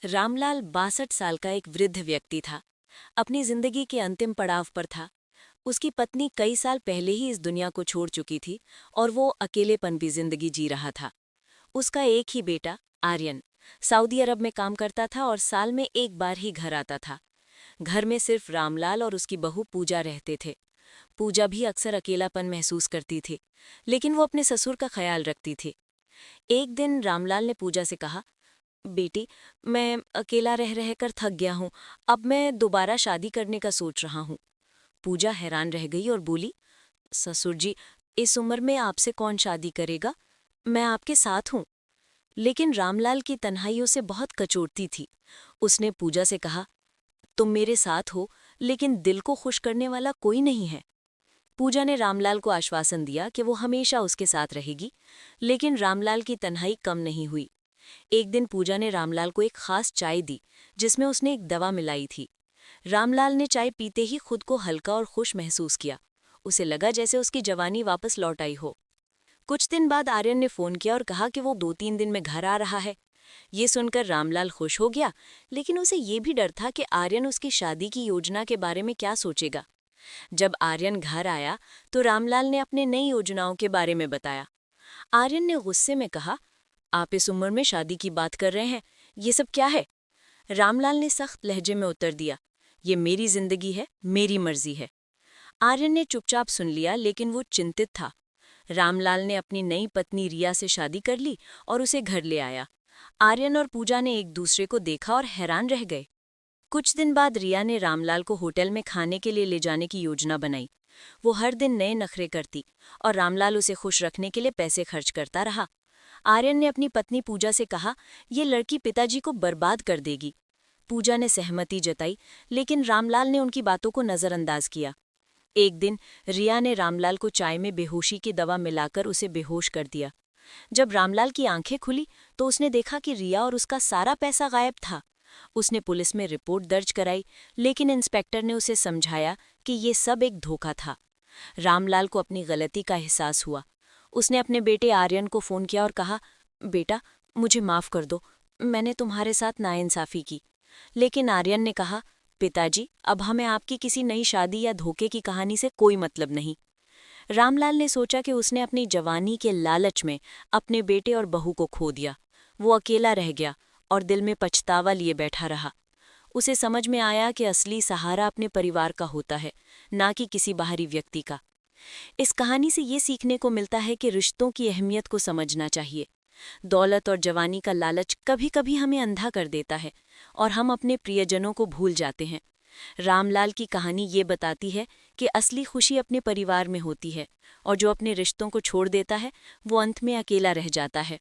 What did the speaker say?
रामलाल 62 साल का एक वृद्ध व्यक्ति था। अपनी जिंदगी के अंतिम पड़ाव पर था। उसकी पत्नी कई साल पहले ही इस दुनिया को छोड़ चुकी थी और वो अकेलेपन भी जिंदगी जी रहा था। उसका एक ही बेटा आर्यन सऊदी अरब में काम करता था और साल में एक बार ही घर आता था। घर में सिर्फ रामलाल और उसकी बहू पूजा रहते थे। पूजा भी अक्सर अकेलापन महसूस करती थी, लेकिन वो अपने ससुर का ख्याल रखती थी। एक दिन रामलाल ने पूजा से कहा, बेटी, मैं अकेला रह रहकर थक गया हूँ। अब मैं दोबारा शादी करने का सोच रहा हूँ। पूजा हैरान रह गई और बोली, ससुर जी, इस उम्र में आपसे कौन शादी करेगा? मैं आपके साथ हूँ। लेकिन रामलाल की तन्हाइयों से बहुत कचोटती थी। उसने पूजा से कहा, तुम मेरे साथ हो, लेकिन दिल को खुश करने वाला कोई नहीं है। पूजा ने रामलाल को आश्वासन दिया कि वो हमेशा उसके साथ रहेगी, लेकिन रामलाल की तन्हाई कम नहीं हुई। एक दिन पूजा ने रामलाल को एक खास चाय दी, जिसमें उसने एक दवा मिलाई थी। रामलाल ने चाय पीते ही खुद को हल्का और खुश महसूस किया। उसे लगा जैसे उसकी जवानी वापस लौट आई हो। कुछ दिन बाद आर्यन ने फोन किया और कहा कि वो 2-3 दिन में घर आ रहा है। ये सुनकर रामलाल खुश हो गया, लेकिन उसे ये भी डर था कि आर्यन उसकी शादी की योजना के बारे में क्या सोचेगा। जब आर्यन घर आया तो रामलाल ने अपने नई योजनाओं के बारे में बताया। आर्यन ने गुस्से में कहा, आप इस उम्र में शादी की बात कर रहे हैं, ये सब क्या है? रामलाल ने सख्त लहजे में उत्तर दिया, ये मेरी जिंदगी है, मेरी मर्जी है। आर्यन ने चुपचाप सुन लिया, लेकिन वो चिंतित था। रामलाल ने अपनी नई पत्नी रिया से शादी कर ली और उसे घर ले आया। आर्यन और पूजा ने एक दूसरे को देखा और हैरान रह गए। कुछ दिन बाद रिया ने रामलाल को होटल में खाने के लिए ले जाने की योजना बनाई। वो हर दिन नए नखरे करती और रामलाल उसे खुश रखने के लिए पैसे खर्च करता रहा। आर्यन ने अपनी पत्नी पूजा से कहा, ये लड़की पिताजी को बर्बाद कर देगी। पूजा ने सहमति जताई, लेकिन रामलाल ने उनकी बातों को नजरअंदाज किया। एक दिन रिया ने रामलाल को चाय में बेहोशी की दवा मिलाकर उसे बेहोश कर दिया। जब रामलाल की आंखें खुली तो उसने देखा कि रिया और उसका सारा पैसा गायब था। उसने पुलिस में रिपोर्ट दर्ज कराई, लेकिन इंस्पेक्टर ने उसे समझाया कि ये सब एक धोखा था। रामलाल को अपनी गलती का एहसास हुआ। उसने अपने बेटे आर्यन को फोन किया और कहा, बेटा, मुझे माफ कर दो, मैंने तुम्हारे साथ नाइंसाफी की। लेकिन आर्यन ने कहा, पिताजी, अब हमें आपकी किसी नई शादी या धोखे की कहानी से कोई मतलब नहीं। रामलाल ने सोचा कि उसने अपनी जवानी के लालच में अपने बेटे और बहू को खो दिया। वो अकेला रह गया और दिल में पछतावा लिए बैठा रहा। उसे समझ में आया कि असली सहारा अपने परिवार का होता है, ना कि किसी बाहरी व्यक्ति का। इस कहानी से ये सीखने को मिलता है कि रिश्तों की अहमियत को समझना चाहिए। दौलत और जवानी का लालच कभी कभी हमें अंधा कर देता है और हम अपने प्रियजनों को भूल जाते हैं। रामलाल की कहानी ये बताती है कि असली खुशी अपने परिवार में होती है और जो अपने रिश्तों को छोड़ देता है वो अंत में अकेला रह जाता है।